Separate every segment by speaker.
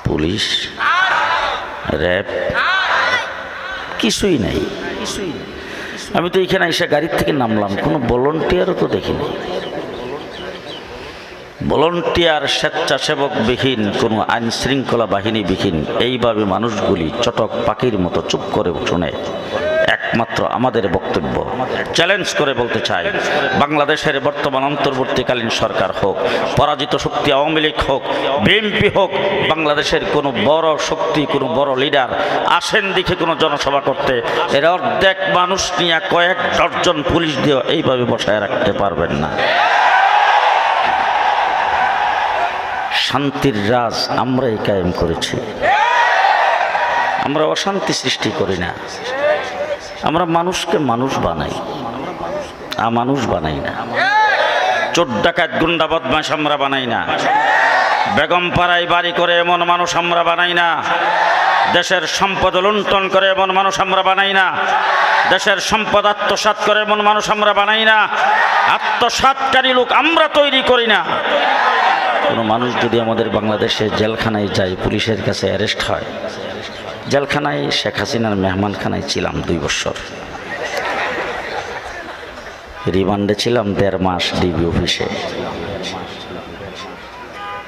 Speaker 1: Police, RAB, কিছুই নাই। আমি তো এখানে এসে গাড়ির থেকে নামলাম, কোনো ভলান্টিয়ারও তো দেখিনি। ভলান্টিয়ার, স্বেচ্ছাসেবকবিহীন, কোনো আইন শৃঙ্খলা বাহিনীবিহীন এইভাবে মানুষগুলি চটক পাখির মতো চুপ করে শুনে একমাত্র আমাদের বক্তব্য চ্যালেঞ্জ করে বলতে চাই, বাংলাদেশের বর্তমান অন্তর্বর্তীকালীন সরকার হোক, পরাজিত শক্তি আওয়ামী লীগ হোক, বিএনপি হোক, বাংলাদেশের কোনো বড় শক্তি, কোনো বড় লিডার আসেন দেখে কোনো জনসভা করতে, এর অর্ধেক মানুষ নিয়ে কয়েক ডজন পুলিশ দিয়ে এইভাবে বসায় রাখতে পারবেন না। শান্তির রাজ আমরাই কায়েম করেছি। আমরা অশান্তি সৃষ্টি করি না, আমরা মানুষকে মানুষ বানাই, মানুষ বানাই না। চোর ডাকাত গুন্ডা বদমাশ আমরা বানাই না। বেগম পাড়ায় বাড়ি করে এমন মানুষ আমরা বানাই না। দেশের সম্পদ লুণ্ঠন করে এমন মানুষ আমরা বানাই না। দেশের সম্পদ আত্মসাৎ করে এমন মানুষ আমরা বানাই না। আত্মসাৎকারী লোক আমরা তৈরি করি না। কোনো মানুষ যদি আমাদের বাংলাদেশে জেলখানায় যায়, পুলিশের কাছে অ্যারেস্ট হয়, জেলখানায় শেখ হাসিনার মেহমানখানায় ছিলাম 2 বছর, রিমান্ডে ছিলাম 1.5 মাস ডিবি অফিসে।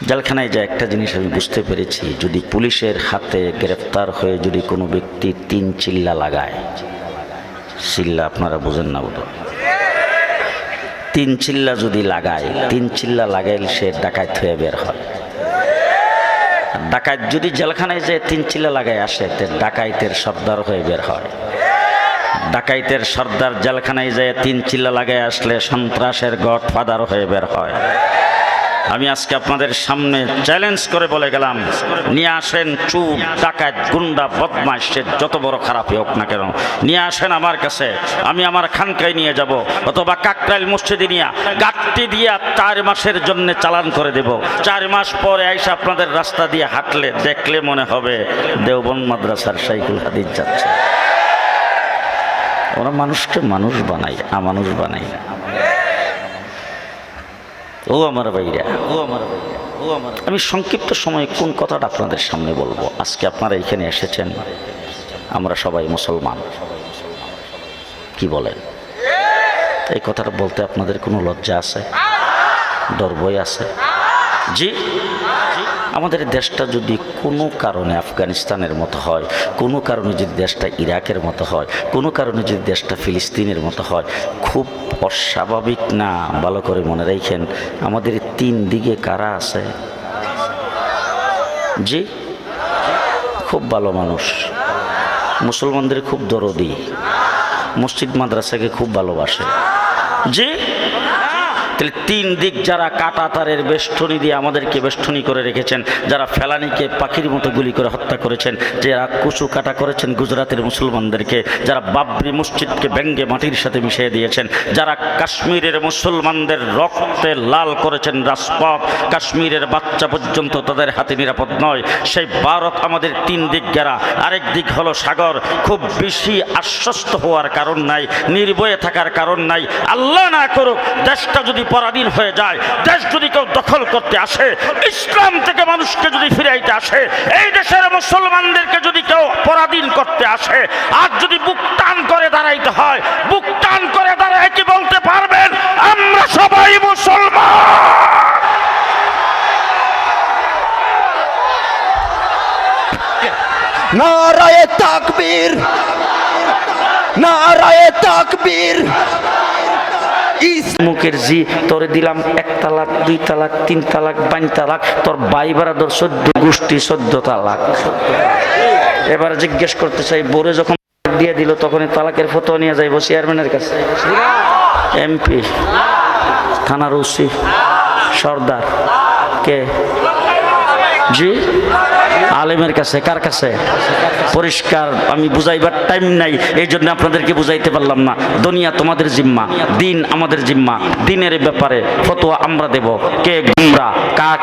Speaker 1: জেলখানায় যায় একটা জিনিস আমি বুঝতে পেরেছি, যদি পুলিশের হাতে গ্রেফতার হয়ে যদি কোনো ব্যক্তি 3 চিল্লা লাগায়, চিল্লা আপনারা বুঝেন না বোধ, 3 চিল্লা যদি লাগায়, 3 চিল্লা লাগাইলে সে ডাকাত হয়ে বের হয়। ডাকাত যদি জেলখানায় যায় 3 চিল্লা লাগায় আসে, ডাকাইতের সর্দার হয়ে বের হয়। ডাকাইতের সর্দার জেলখানায় যায় 3 চিল্লা লাগায় আসলে সন্ত্রাসের গডফাদার হয়ে বের হয়। আমি আজকে আপনাদের সামনে চ্যালেঞ্জ করে বলে গেলাম, নিয়ে আসেন চুর, ডাকাত, গুন্ডা, বদমাশ, সে যত বড় খারাপই হোক না কেন, নিয়ে আসেন আমার কাছে, আমি আমার খানকায় নিয়ে যাব, অথবা কাকরাইল মসজিদে নিয়ে গাঁটটি দিয়ে 4 মাসের জন্য চালান করে দেব। 4 মাস পরে আইসা আপনাদের রাস্তা দিয়ে হাঁটলে দেখলে মনে হবে দেওবন্দ মাদ্রাসার শাইখুল হাদিস যাচ্ছে। ওরা মানুষকে মানুষ বানাই, মানুষ বানাই না। ও আমার ভাইরা, আমি সংক্ষিপ্ত সময়ে কোন কথাটা আপনাদের সামনে বলবো। আজকে আপনারা এখানে এসেছেন, আমরা সবাই মুসলমান, কি বলেন? এই কথাটা বলতে আপনাদের কোনো লজ্জা আছে? ডর ভয় আছে? জি, আমাদের দেশটা যদি কোনো কারণে আফগানিস্তানের মতো হয়, কোনো কারণে যদি দেশটা ইরাকের মতো হয়, কোনো কারণে যদি দেশটা ফিলিস্তিনের মতো হয়, খুব অস্বাভাবিক না? ভালো করে মনে রাখেন, আমাদের 3 দিকে কারা আছে? জি, খুব ভালো মানুষ, মুসলমানদের খুব দরদি, মসজিদ মাদ্রাসাকে খুব ভালোবাসে। জি, তাহলে 3 দিক যারা কাটা তারের বেষ্টনী দিয়ে আমাদেরকে বেষ্টনী করে রেখেছেন, যারা ফেলানিকে পাখির মতো গুলি করে হত্যা করেছেন, যারা কুচু কাটা করেছেন গুজরাটের মুসলমানদেরকে, যারা বাবরি মসজিদকে ব্যঙ্গে মাটির সাথে মিশিয়ে দিয়েছেন, যারা কাশ্মীরের মুসলমানদের রক্তে লাল করেছেন রাজপথ, কাশ্মীরের বাচ্চা পর্যন্ত তাদের হাতে নিরাপদ নয়, সেই ভারত আমাদের 3 দিক ঘেরা। আরেক দিক হলো সাগর। খুব বেশি আশ্বস্ত হওয়ার কারণ নাই, নির্ভয়ে থাকার কারণ নাই। আল্লাহ না করুক দেশটা যদি পরাধীন হয়ে যায়, দেশ যদি কেউ দখল করতে আসে, ইসলাম থেকে মানুষকে যদি ফিরাইতে আসে, এই দেশের মুসলমানদেরকে যদি কেউ পরাধীন করতে আসে, আর যদি বুক টান করে দাঁড়াইতে হয়, বুক টান করে দাঁড়ায় কি বলতে পারবেন আমরা সবাই মুসলমান?
Speaker 2: নারায়ে তাকবীর, নারায়ে তাকবীর।
Speaker 1: মুখের জি তোরে দিলাম 1 তালাক, 2 তালাক, 3 তালাক, 5 তালাক, তোর ভাই বারাদর 14 গোষ্ঠী 14 তালাক। এবার জিজ্ঞেস করতে চাই, বোরে যখন দিয়ে দিল তখনই তালাকের ফতোয়া নিয়ে যাইব চেয়ারম্যানের কাছে, এমপি, থানার ওসি, সর্দার, কে? জি, আলেমের কাছে। কার কাছে? পরিষ্কার আমি বুঝাইবার টাইম নাই, এই জন্য আপনাদেরকে বুঝাইতে পারলাম না। দুনিয়া তোমাদের জিম্মা, দিন আমাদের জিম্মা। দিনের ব্যাপারে ফতোয়া আমরা দেব, কে গুমরা,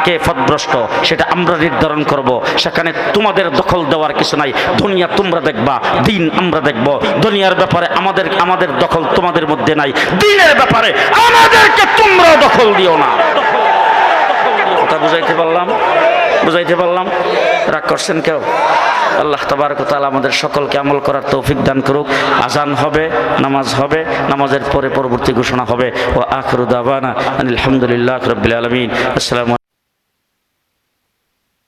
Speaker 1: কে পথভ্রষ্ট সেটা আমরা নির্ধারণ করব। সেখানে তোমাদের দখল দেওয়ার কিছু নাই। দুনিয়া তোমরা দেখবা, দিন আমরা দেখব। দুনিয়ার ব্যাপারে আমাদের দখল তোমাদের মধ্যে নাই, দিনের ব্যাপারে আমাদেরকে তোমরা দখল দিও না। কথা বুঝাইতে পারলাম? বুঝাইতে পারলাম? রাগ করছেন কেউ? আল্লাহ তাবারক ওয়া তাআলা আমাদের সকলকে আমল করার তৌফিক দান করুক। আজান হবে, নামাজ হবে, নামাজের পরে পরবর্তী ঘোষণা হবে। ওয়া আখিরু দাওয়ানা আনিল হামদুলিল্লাহি রাব্বিল আলামিন। আসসালামু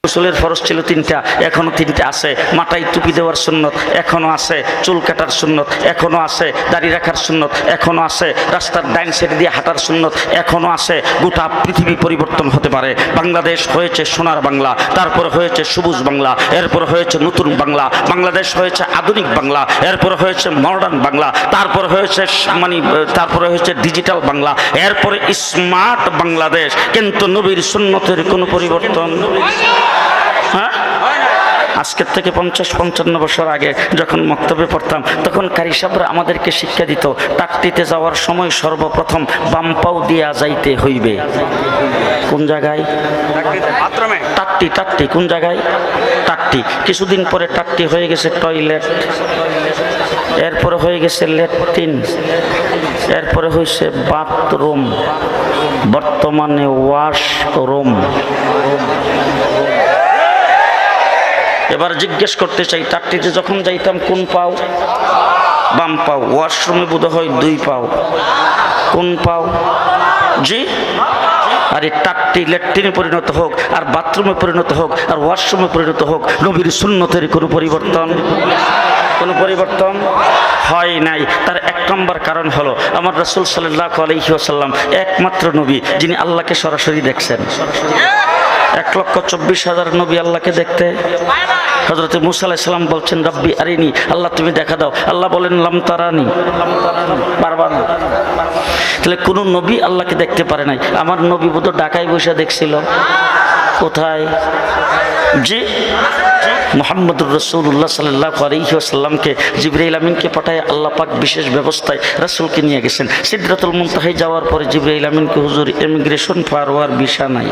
Speaker 1: গোসলের ফরজ ছিল 3টা, এখনো 3টে আছে। মাথায় টুপি দেওয়ার সুন্নত এখনো আছে, চুল কাটার সুন্নত এখনো আছে, দাড়ি রাখার সুন্নত এখনো আছে, রাস্তার ডাইন সাইড দিয়ে হাঁটার সুন্নত এখনো আছে। গোটা পৃথিবী পরিবর্তন হতে পারে। বাংলাদেশ হয়েছে সোনার বাংলা, তারপরে হয়েছে সবুজ বাংলা, এরপরে হয়েছে নতুন বাংলা, বাংলাদেশ হয়েছে আধুনিক বাংলা, এরপরে হয়েছে মডার্ন বাংলা, তারপরে হয়েছে তারপরে হয়েছে ডিজিটাল বাংলা, এরপরে স্মার্ট বাংলাদেশ। কিন্তু নবীর সুন্নতের কোনো পরিবর্তন। হ্যাঁ, আজকের থেকে 50-55 বছর আগে যখন মক্তবে পড়তাম, তখন কারি সাহেবরা আমাদেরকে শিক্ষা দিত, টাট্টিতে যাওয়ার সময় সর্বপ্রথম বাম পাও দিয়া যাইতে হইবে। কোন জায়গায়? টাট্টি। টাট্টি কোন জায়গায়? টাট্টি। কিছুদিন পরে টাট্টি হয়ে গেছে টয়লেট, এরপরে হয়ে গেছে ল্যাট্রিন, এরপরে হয়েছে বাথরুম, বর্তমানে ওয়াশরুম। এবার জিজ্ঞেস করতে চাই, টাট্টিতে যখন যাইতাম কোন পাও? বাম পাও। ওয়াশরুমে বোধ হয় 2 পাও। কোন পাও? জি। আর এই টাট্টি ল্যাট্রিনে পরিণত হোক, আর বাথরুমে পরিণত হোক, আর ওয়াশরুমে পরিণত হোক, নবীর সুন্নতের কোনো পরিবর্তন? কোনো পরিবর্তন হয় নাই। তার 1 নম্বর কারণ হলো আমার রাসূল সাল্লাল্লাহু আলাইহি ওয়াসাল্লাম একমাত্র নবী যিনি আল্লাহকে সরাসরি দেখছেন। 1,24,000 নবী আল্লাহকে দেখতে। হযরত মূসা আলাইহিস সালাম বলছেন, রব্বি আরিনি, আল্লাহ তুমি দেখা দাও। আল্লাহ বলেন, লাম তারানি, পারবা না। তাহলে কোন নবী আল্লাহকে দেখতে পারে নাই। আমার নবী বোধ ঢাকায় বসে দেখছিল। কোথায়? জি, মুহাম্মদুর রাসূলুল্লাহ সাল্লাল্লাহু আলাইহি ওয়াসাল্লামকে জিবরাইল আমিনকে পাঠায় আল্লাহ পাক বিশেষ ব্যবস্থায় রাসূলকে নিয়ে গেছেন। সিদরাতুল মুনতাহায় যাওয়ার পরে জিবরাইল আমিনকে, হুজুর ইমিগ্রেশন পার হওয়ার ভিসা নাই।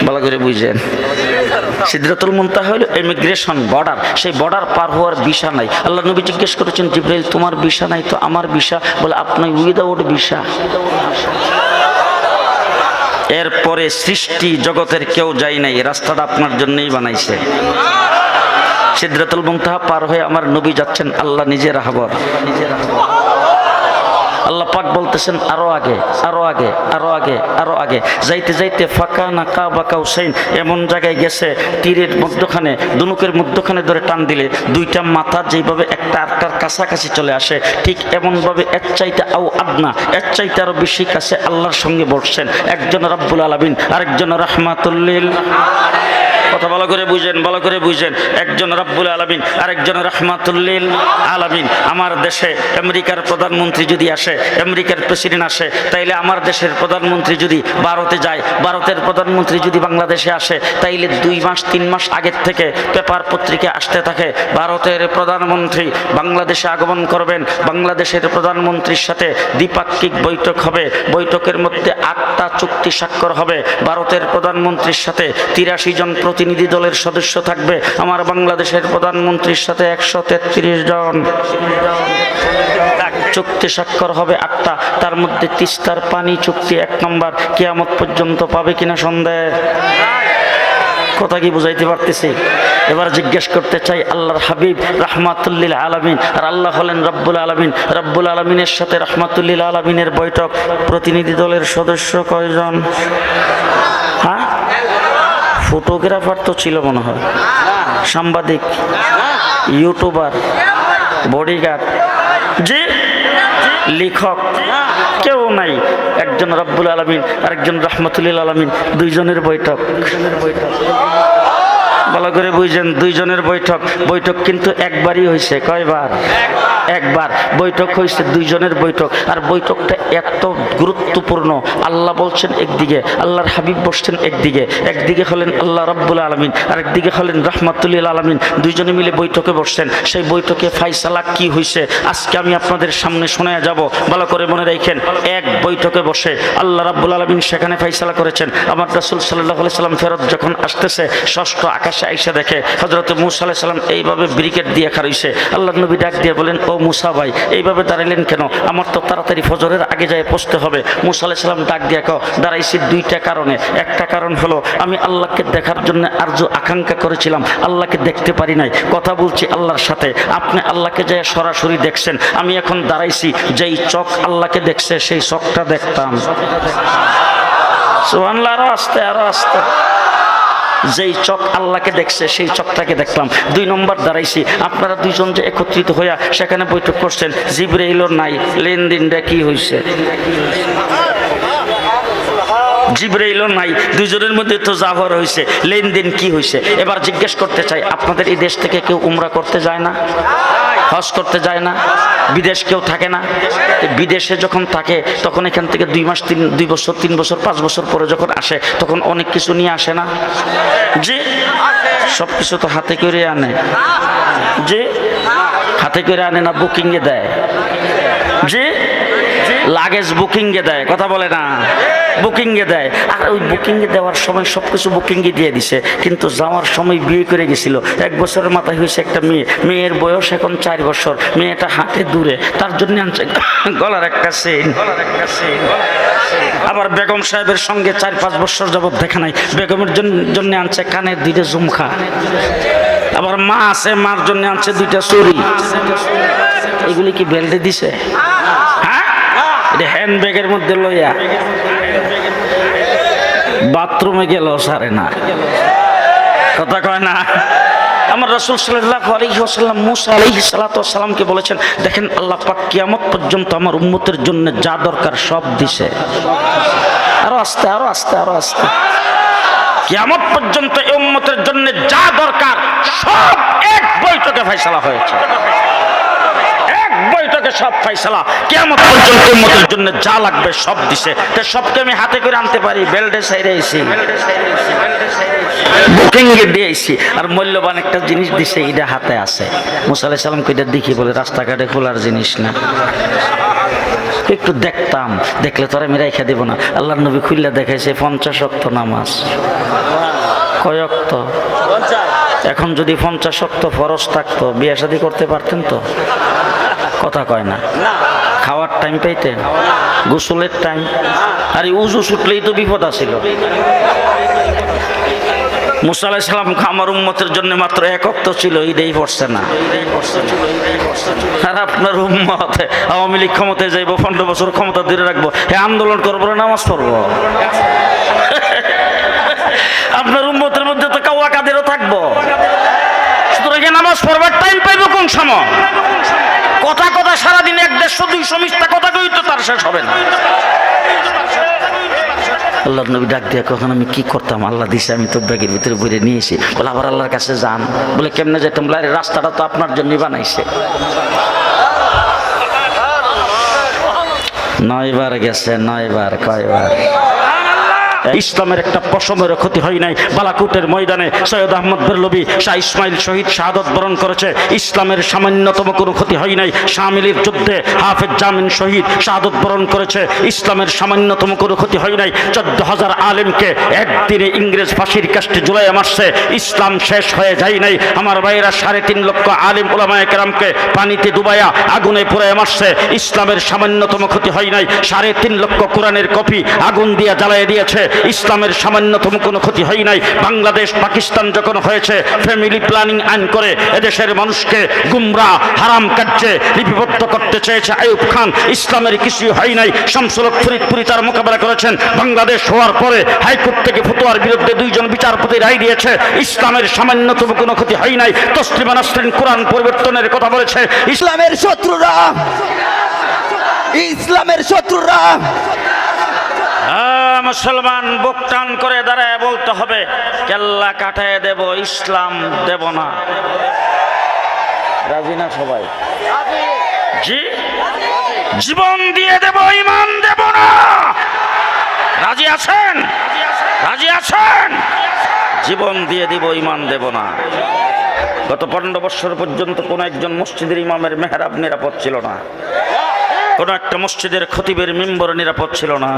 Speaker 1: ভালো করে বুঝেন, সিদরাতুল মুনতাহা হলো ইমিগ্রেশন, বর্ডার। সেই বর্ডার পার হওয়ার ভিসা নাই। আল্লাহ নবী জিজ্ঞেস করেছেন, জিবরাইল তোমার ভিসা নাই তো আমার ভিসা? বলে, আপনি উইদাউট ভিসা। এরপরে সৃষ্টি জগতের কেউ যায় নাই, রাস্তাটা আপনার জন্যই বানাইছে। সিদরাতুল মুনতাহা পার হয়ে আমার নবী যাচ্ছেন, আল্লাহ নিজে রাহবর। আল্লাহ পাক বলতেছেন, আরো আগে, আরো আগে, আরো আগে, আরো আগে। যাইতে যাইতে ফাঁকা না কাবা কাউসাইন এমন জায়গায় গেছে, তীরের মধ্যখানে, দুনুকের মধ্যখানে ধরে টান দিলে 2টা মাথা যেইভাবে একটা আরেকটার কাছাকাছি চলে আসে, ঠিক এমনভাবে এর চাইতে আও আদনা, এর চাইতে আরো বেশি কাছে আল্লাহর সঙ্গে বসছেন। একজন রব্বুল আলামিন, আরেকজন রাহমাতুল লিল। কথা ভালো করে বুঝেন, ভালো করে বুঝেন। একজন রব্বুল আলামিন, আরেকজন রাহমাতুল লিল আলামিন। আমার দেশে আমেরিকার প্রধানমন্ত্রী যদি আসে, আমেরিকার প্রেসিডেন্ট আসে, তাইলে আমার দেশের প্রধানমন্ত্রী যদি ভারতে যায়, ভারতের প্রধানমন্ত্রী যদি বাংলাদেশে আসে, তাইলে 2 মাস 3 মাস আগের থেকে পেপার পত্রিকা আসতে থাকে, ভারতের প্রধানমন্ত্রী বাংলাদেশে আগমন করবেন, বাংলাদেশের প্রধানমন্ত্রীর সাথে দ্বিপাক্ষিক বৈঠক হবে, বৈঠকের মধ্যে 8টা চুক্তি স্বাক্ষর হবে। ভারতের প্রধানমন্ত্রীর সাথে 83 জন প্রতিনিধি দলের সদস্য থাকবে, আমার বাংলাদেশের প্রধানমন্ত্রীর সাথে 133 জন। চুক্তি স্বাক্ষর হবে 8টা, তার মধ্যে তিস্তার পানি চুক্তি 1 নম্বর, কিয়ামত পর্যন্ত পাবে কিনা সন্দেহ। কথা কি বুঝাইতে পারতেছি? এবার জিজ্ঞেস করতে চাই, আল্লাহর হাবিব রাহমাতুল লিল আলামিন, আর আল্লাহ হলেন রব্বুল আলামিন। রব্বুল আলামিনের সাথে রাহমাতুল লিল আলামিনের বৈঠক, প্রতিনিধি দলের সদস্য কয়জন? হ্যাঁ, ফটোগ্রাফার তো ছিল মনে হয়, সাংবাদিক, ইউটিউবার, বডিগার্ড, জি, লেখক, কেউ নাই। একজন রব্বুল আলামিন, আরেকজন রাহমাতুল লিল আলামিন, 2 জনের বৈঠক। ভালো করে বুঝেন, 2 জনের বৈঠক। বৈঠক কিন্তু একবারই হয়েছে। কয়বার? একবার বৈঠক হয়েছে, 2 জনের বৈঠক। আর বৈঠকটা এত গুরুত্বপূর্ণ, আল্লাহ বলছেন একদিকে, আল্লাহর হাবিব বসছেন একদিকে, একদিকে হলেন আল্লাহ রাব্বুল আলামিন, আর একদিকে হলেন রাহমাতুল লিল আলামিন। 2 জনে মিলে বৈঠকে বসছেন। সেই বৈঠকে ফাইসালা কি হয়েছে আজকে আমি আপনাদের সামনে শোনায়া যাব। ভালো করে মনে রাখেন, এক বৈঠকে বসে আল্লাহ রাব্বুল আলামিন সেখানে ফাইসালা করেছেন, আমার রাসূল সাল্লাল্লাহু আলাইহি সাল্লাম ফেরত যখন আসতেছে, 6ষ্ঠ আকাশ পাশে আইসা দেখে হযরত মূসা আলাইহিস সালাম এইভাবে ব্রিকেট দিয়ে খাড়াইছে। আল্লাহর নবী ডাক দিয়ে বলেন, ও মূসা ভাই এইভাবে দাঁড়াইলেন কেন? আমার তো তাড়াতাড়ি ফজরের আগে যায় পৌঁছতে হবে। মূসা আলাইহিস সালাম ডাক দিয়ে দাঁড়াইছি দুইটা কারণে। একটা কারণ হলো আমি আল্লাহকে দেখার জন্য আরজু আকাঙ্ক্ষা করেছিলাম, আল্লাহকে দেখতে পারি নাই, কথা বলছি আল্লাহর সাথে। আপনি আল্লাহকে যায় সরাসরি দেখছেন, আমি এখন দাঁড়াইছি যেই চোখ আল্লাহকে দেখছে সেই চোখটা দেখতাম। সুবহানাল্লাহ, আরো আস্তে আরো আস্তে। যেই চোখ আল্লাহকে দেখছে সেই চোখটাকে দেখলাম। 2 নম্বর দাঁড়াইছি, আপনারা দুইজন যে একত্রিত হইয়া সেখানে বৈঠক করছেন, জিবরাইলও নাই, লেনদেনটা কি হয়েছে? জিবরাইলও নাই, দুইজনের মধ্যে তো যাওয়ার হয়েছে, লেনদেন কি হয়েছে? এবার জিজ্ঞেস করতে চাই, আপনাদের এই দেশ থেকে কেউ উমরা করতে যায় না? হজ করতে যায় না? বিদেশ কেউ থাকে না? বিদেশে যখন থাকে তখন এখান থেকে 2 মাস 2 বছর 3 বছর 5 বছর পরে যখন আসে তখন অনেক কিছু নিয়ে আসে না? যে সব কিছু তো হাতে করে আনে। যে হাতে করে আনে না, বুকিংয়ে দেয়। যে লাগেজ বুকিংয়ে দেয়, কথা বলে না, বুকিংয়ে দেয়। আর ওই বুকিংয়ে দেওয়ার সময় সব কিছু বুকিংয়ে দিয়ে দিছে, কিন্তু যাওয়ার সময় বিয়ে করে গেছিল। 1 বছরের মাথায় হয়েছে একটা মেয়ে, মেয়ের বয়স এখন 4 বছর, মেয়েটা হাতে দূরে, তার জন্য আনছে গলার একটা চেইন। আবার বেগম সাহেবের সঙ্গে 4-5 বছর যাবত দেখা নাই, বেগমের জন্য আনছে কানের 2টা ঝুমকা। আবার মা আছে, মার জন্য আনছে 2টা চুড়ি। এগুলি কি বেল্টে দিছে? হ্যান্ড ব্যাগের মধ্যে লইয়া বাথরুমে গেল সারে না, কথা কয় না। আমার রাসূল সাল্লাল্লাহু আলাইহি ওয়াসাল্লাম মূসা আলাইহিস সালাতু ওয়াস সালামকে বলেছেন, দেখেন আল্লাহ পাক কিয়ামত পর্যন্ত আমার উম্মতের জন্য যা দরকার সব দিছে। আরো আস্তে আরো আস্তে আরো আস্তে। কিয়ামত পর্যন্ত এই উম্মতের জন্য যা দরকার সব এক বৈঠকে ফয়সালা হয়েছে। বৈঠকে সব ফয়সালা, কিয়ামত পর্যন্ত উম্মতের জন্য যা লাগবে সব দিছে। তো সবকে আমি হাতে করে আনতে পারি, বেল্টে সাইরে আইছি, বুকিং এ দিয়েছি, আর মূল্যবান একটা জিনিস দিছে, এটা হাতে আছে। মূসা আলাইহিস সালাম কইটা দেখি বলে রাস্তাঘাটে খোলার জিনিস না, একটু দেখতাম, দেখলে তোরা আমি রাইখা দেব না। আল্লাহর নবী খুললা দেখাইছে 50 ওয়াক্ত নামাজ। কয় ওয়াক্ত? এখন যদি 50 ওয়াক্ত ফরজ থাকতো বিয়ে শাদী করতে পারতেন তো? কথা কয় না। খাওয়ার টাইম পাইতেন, গোসলের টাইম, আর উজু ছুটলেই তো বিপদ আছিল। মূসা আলাইহিস সালাম আমার উম্মতের জন্য মাত্র 1 ওয়াক্ত ছিল, ঈদেই পড়ছে না। আর আপনার উম্মত আওয়ামী লীগ ক্ষমতায় যাইব, 15 বছর ক্ষমতা ধরে রাখবো, আন্দোলন করবো না নামাজ পড়বো? আপনার উম্মতের মধ্যে তো কাওয়া কাদেরও থাকবো, সুতরাং নামাজ পড়বার টাইম পাইব কোন সময়? কথা কথা সারাদিন 100-150 মিথ্যা কথা কই তো তার শেষ হবে না। আল্লাহর নবী ডাক দিয়ে কখন আমি কি করতাম, আল্লাহ দিছে আমি তো ব্যাগের ভিতরে বইরে নিয়েছি। বলে আবার আল্লাহর কাছে যান, বলে কেমনে যেতাম? বলে রাস্তাটা তো আপনার জন্য বানাইছে। 9 বার গেছে, 9 বার, কয়বার? ইসলামের একটা পশমের ক্ষতি হয় নাই। বালাকুটের ময়দানে সৈয়দ আহমদ বেরলভী শাহ ইসমাইল শহীদ শাহাদত বরণ করেছে, ইসলামের সামান্যতম কোনো ক্ষতি হয় নাই। শামিলির যুদ্ধে হাফেজ জামিন শহীদ শাহাদত বরণ করেছে, ইসলামের সামান্যতম কোনো ক্ষতি হয় নাই। 14,000 আলেমকে একদিনে ইংরেজ ফাঁসির কাস্টে ঝুলাইয়া মারছে, ইসলাম শেষ হয়ে যায় নাই। আমার ভাইয়েরা 3.5 লক্ষ আলেম ওলামায়ে কেরামকে পানিতে ডুবাইয়া আগুনে পুড়াইয়া মারছে, ইসলামের সামান্যতম ক্ষতি হয় নাই। 3.5 লক্ষ কোরআনের কপি আগুন দিয়ে জ্বালিয়ে দিয়েছে, ইসলামের সামান্যতম কোনো ক্ষতি হয় নাই। বাংলাদেশ পাকিস্তান যখন হয়েছে, ফ্যামিলি প্ল্যানিং আইন করে এদেশের মানুষকে গুমরাহ হারাম কার্যে লিপিবদ্ধ করতে চেয়েছে আইয়ুব খান, ইসলামের কিছুই হয় নাই। শামসুল হক ফরিদপুরি তার মোকাবেলা করেছেন। বাংলাদেশ হওয়ার পরে হাইকোর্ট থেকে ফতোয়ার বিরুদ্ধে 2 জন বিচারপতি রায় দিয়েছে, ইসলামের সামান্যতম কোনো ক্ষতি হয় নাই। তসলিমা নাসরিন কোরআন পরিবর্তনের কথা বলেছে।
Speaker 2: ইসলামের শত্রুরা, ইসলামের শত্রুরা
Speaker 1: মুসলমান বুক টান করে দাঁড়ায় বলতে হবে, কেল্লা কাটায় দেব, ইসলাম দেব না। রাজি না সবাই? জি, জীবন দিয়ে দেব, ঈমান দেব না। রাজি আছেন? রাজি আছেন? জীবন দিয়ে দিব, ঈমান দেব না। গত 15 বছর পর্যন্ত কোন একজন মসজিদের ইমামের মেহরাব নিরাপদ ছিল না, কোন একটা মসজিদের খতিবের মিম্বর নিরাপদ ছিল না।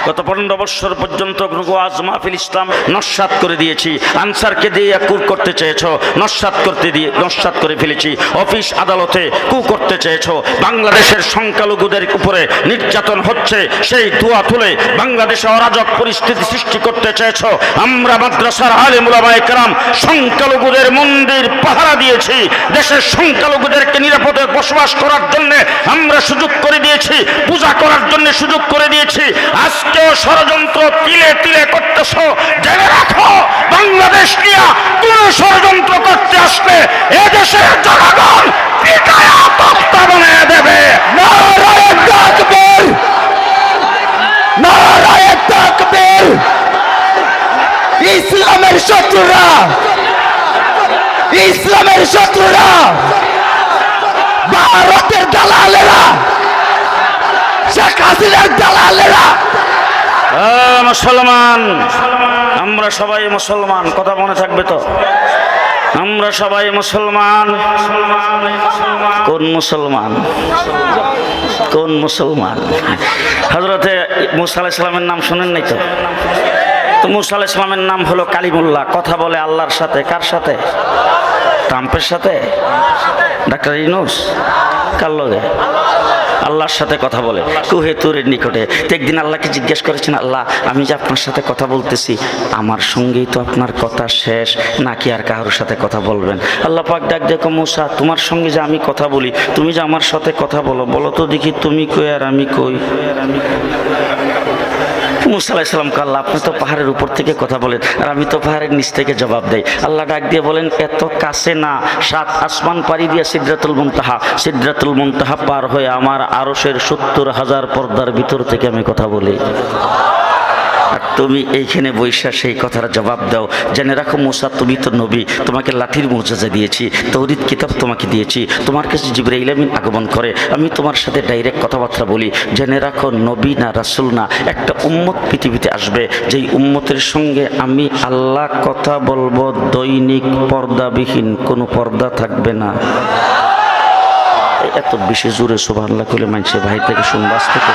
Speaker 1: গত 15 বছর পর্যন্ত ওয়াজ মাহফিল ইসলাম নস্যাৎ করে দিয়েছি। আনসারকে দিয়ে কু করতে চেয়েছো, নস্যাৎ করে ফেলেছি। অফিস আদালতে কু করতে চেয়েছো। বাংলাদেশের সংখ্যালঘুদের উপরে নির্যাতন হচ্ছে, সেই ধোঁয়া তুলে বাংলাদেশে অরাজক পরিস্থিতি সৃষ্টি করতে চেয়েছো। আমরা মাদ্রাসার আলেম উলামায়ে কেরাম সংখ্যালঘুদের মন্দির পাহারা দিয়েছি। দেশের সংখ্যালঘুদেরকে নিরাপদে বসবাস করার জন্য আমরা সুযোগ করে দিয়েছি, পূজা করার জন্য সুযোগ করে দিয়েছি। আজকেও ষড়যন্ত্র তিলে তিলে করতেছ। জেনে রাখো, বাংলাদেশ নিয়ে কোন ষড়যন্ত্র করতে আসলে এদেশের জনগণ পিটায়া তক্তা বানিয়ে দেবে।
Speaker 2: নারায়ে তাকবীর, নারায়ে তাকবীর। ইসলামের শত্রুরা, ইসলামের শত্রুরা, ভারতের দালালেরা, শেখ হাসিনার দালালেরা।
Speaker 1: মুসলমান, আমরা সবাই মুসলমান, কথা মনে থাকবে তো? আমরা সবাই মুসলমান। কোন মুসলমান? কোন মুসলমান? হযরতে মুসা আলাইহিস সালামের নাম শুনেন নাই তো? তো মুসা আলাইহিস সালামের নাম হলো কালিমুল্লাহ। কথা বলে আল্লাহর সাথে। কার সাথে? ট্রাম্পের সাথে? ডাক্তার ইউনূস? কার লগে? আল্লাহর সাথে কথা বলে কুহে তুরের নিকটে। তো একদিন আল্লাহকে জিজ্ঞেস করেছেন, আল্লাহ আমি যে আপনার সাথে কথা বলতেছি, আমার সঙ্গেই তো আপনার কথা শেষ, নাকি আর কারোর সাথে কথা বলবেন? আল্লাহ পাক ডাক দেখো, মুসা তোমার সঙ্গে যে আমি কথা বলি, তুমি যে আমার সাথে কথা বলো, বলো তো দেখি তুমি কই আর আমি কই। মুসা আলাইহিস সালাম কে, আল্লাহ আপনি তো পাহাড়ের উপর থেকে কথা বলেন, আর আমি তো পাহাড়ের নিচ থেকে জবাব দেই। আল্লাহ ডাক দিয়ে বলেন, এত কাছে না, 7 আসমান পাড়ি দিয়ে সিদরাতুল মুনতাহা, সিদরাতুল মুনতাহা পার হয়ে আমার আরশের 70,000 পর্দার ভিতর থেকে আমি কথা বলি। আর তুমি এইখানে বৈশা সেই কথার জবাব দাও। জেনে রাখো মুসা, তুমি তো নবী, তোমাকে লাঠির মুজিজা দিয়েছি, তৌরিত কিতাব তোমাকে দিয়েছি, তোমার কাছে জিবরাইল আমিন আগমন করে, আমি তোমার সাথে ডাইরেক্ট কথাবার্তা বলি। জেনে রাখো, নবী না রাসূল না, একটা উম্মত পৃথিবীতে আসবে, যেই উম্মতের সঙ্গে আমি আল্লাহ কথা বলবো দৈনিক, পর্দাবিহীন, কোনো পর্দা থাকবে না। এত বেশি জোরে সুবহানাল্লাহ কইলে মানুষে ভাই থেকে শুনবাস থেকে।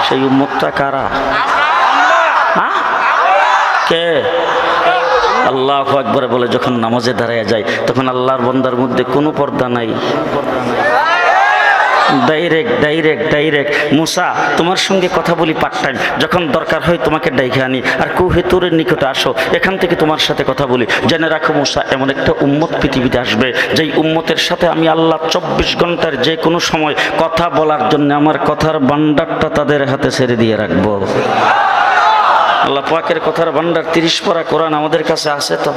Speaker 1: সেই উম্মতটা কারা? কে? আল্লাহু আকবার বলে যখন নামাজে দাঁড়ায় যায়, তখন আল্লাহর বান্দার মধ্যে কোনো পর্দা নাই। ডাইরেক্ট মুসা তোমার সঙ্গে কথা বলি পার্ট টাইম, যখন দরকার হয় তোমাকে ডাইকে আনি, আর কুহে তুরের নিকটে আসো, এখান থেকে তোমার সাথে কথা বলি। জেনে রাখো মুসা, এমন একটা উম্মত পৃথিবীতে আসবে, যেই উম্মতের সাথে আমি আল্লাহ 24 ঘন্টার যে কোনো সময় কথা বলার জন্য আমার কথার ভান্ডারটা তাদের হাতে ছেড়ে দিয়ে রাখবো। আল্লাহ পাকের কথার ভান্ডার 30 পারা কোরআন আমাদের কাছে আছে তো?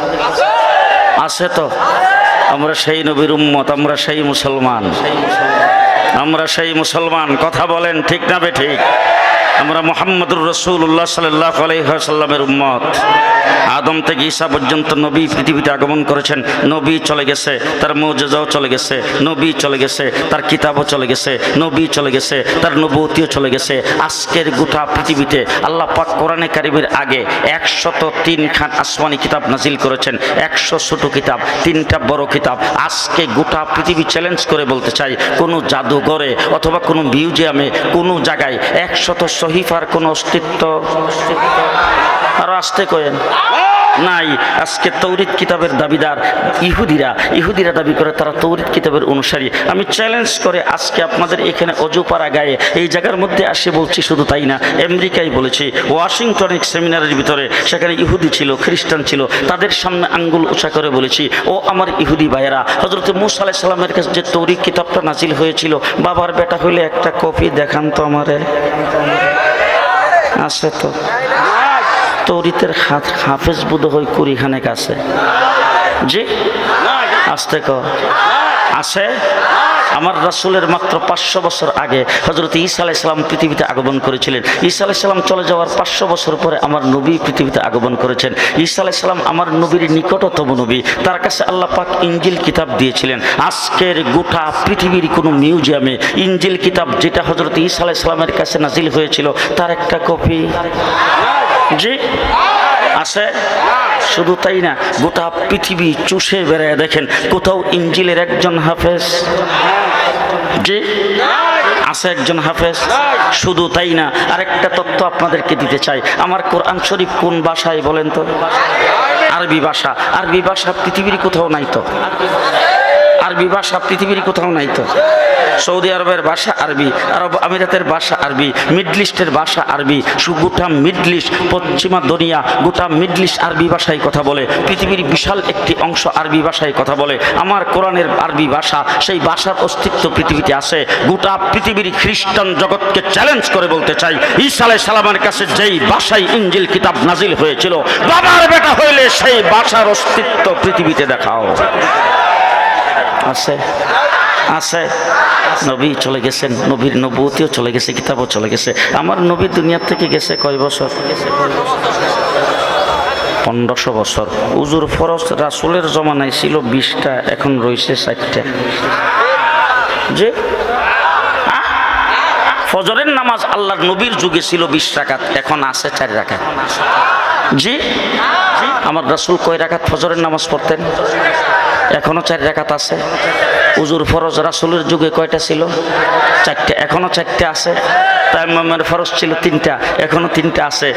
Speaker 1: আছে তো? আমরা সেই নবীর উম্মত, আমরা সেই মুসলমান, আমরা সেই মুসলমান। কথা বলেন ঠিক না বেঠিক? আমরা মুহাম্মদুর রাসূলুল্লাহ সাল্লাল্লাহু আলাইহি ওয়াসাল্লামের উম্মত। আদম থেকে ঈসা পর্যন্ত নবী পৃথিবীতে আগমন করেছেন। নবী চলে গেছে, তার মুজিজাও চলে গেছে, নবী চলে গেছে, তার কিতাবও চলে গেছে, নবী চলে গেছে, তার নবুয়তিও চলে গেছে। আজকের গোটা পৃথিবীতে আল্লাহ পাক কোরআনে কারিমের আগে 103 খান আসমানি কিতাব নাজিল করেছেন, 100 ছোট কিতাব, 3টা বড় কিতাব। আজকে গোটা পৃথিবী চ্যালেঞ্জ করে বলতে চাই, কোনো জাদুঘরে অথবা কোনো মিউজিয়ামে কোনো জায়গায় 100 শহীফার কোনো অস্তিত্ব আরো আসতে কয়েন নাই। আজকে তৌরিত কিতাবের দাবিদার ইহুদিরা দাবি করে তারা তৌরিত কিতাবের অনুসারী। আমি চ্যালেঞ্জ করে আজকে আপনাদের এখানে অজুপাড়া গায়ে এই জায়গার মধ্যে আসে বলছি, শুধু তাই না, আমেরিকায় বলেছি, ওয়াশিংটনের সেমিনারের ভিতরে, সেখানে ইহুদি ছিল, খ্রিস্টান ছিল, তাদের সামনে আঙ্গুল উঁচা করে বলেছি, ও আমার ইহুদি ভাইয়েরা, হযরত মূসা আলাইহিস সালামের কাছে যে তৌরিত কিতাবটা নাজিল হয়েছিল, বাবার বেটা হইলে একটা কপি দেখান তো আমারে। আছে তো? তৌরিতের হাফেজ বুধ হয় কুড়িখানেক আছে। জি আসতে ক আছে। আমার রাসূলের মাত্র 500 বছর আগে হযরত ঈসা আলাইহিস সালাম পৃথিবীতে আগমন করেছিলেন। ঈসা আলাইহিস সালাম চলে যাওয়ার 500 বছর পরে আমার নবী পৃথিবীতে আগমন করেছেন। ঈসা আলাইহিস সালাম আমার নবীর নিকটতম নবী, তার কাছে আল্লাহ পাক ইনজিল কিতাব দিয়েছিলেন। আজকের গোটা পৃথিবীর কোনো মিউজিয়ামে ইনজিল কিতাব যেটা হযরত ঈসা আলাইহিস সালামের কাছে নাজিল হয়েছিল, তার একটা কপি জি আছে। শুধু তাই না, গোটা পৃথিবী চুষে বেড়ায় দেখেন, কোথাও ইনজিলের একজন হাফেজ জি আছে একজন হাফেজ? শুধু তাই না, আরেকটা তথ্য আপনাদেরকে দিতে চাই। আমার কোরআন শরীফ কোন ভাষায় বলেন তো? আরবি ভাষা। আরবি ভাষা পৃথিবীর কোথাও নাই তো। আরবি ভাষা পৃথিবীর কোথাও নাই তো। সৌদি আরবের ভাষা আরবি, আরব আমিরাতের ভাষা আরবি, মিডল ইস্টের ভাষা আরবি। গোটা মিডল ইস্ট, পশ্চিমা দুনিয়া, গোটা মিডল ইস্ট আরবি ভাষায় কথা বলে। পৃথিবীর বিশাল একটি অংশ আরবি ভাষায় কথা বলে। আমার কোরআনের আরবি ভাষা, সেই ভাষার অস্তিত্ব পৃথিবীতে আছে। গোটা পৃথিবীর খ্রিস্টান জগৎকে চ্যালেঞ্জ করে বলতে চাই, ঈসা আলাইহিস সালামের কাছে যেই ভাষায় ইনজিল কিতাব নাজিল হয়েছিল, বাবার বেটা হইলে সেই ভাষার অস্তিত্ব পৃথিবীতে দেখাও। আছে আছে। নবী চলে গেছেন, নবীর নবুয়তিও চলে গেছে, কিতাবও চলে গেছে। আমার নবী দুনিয়ার থেকে গেছে কয় বছর? 1500 বছর। উজুর ফরজ রাসূলের জমানায় ছিল 20টা, এখন রয়েছে 4টা। যে ফজরের নামাজ আল্লাহর নবীর যুগে ছিল 20 রাকাত, এখন আছে 4 রাকাত। জি, আমার রাসূল কয় রাকাত ফজরের নামাজ পড়তেন? এখনো 4 রাকাত আছে। উজুর ফরজ রাসূলের যুগে কয়টা ছিল? 4টা, এখনো 4টা আছে। তায়াম্মুমের ফরজ ছিল 3টা, এখনো 3টা আছে।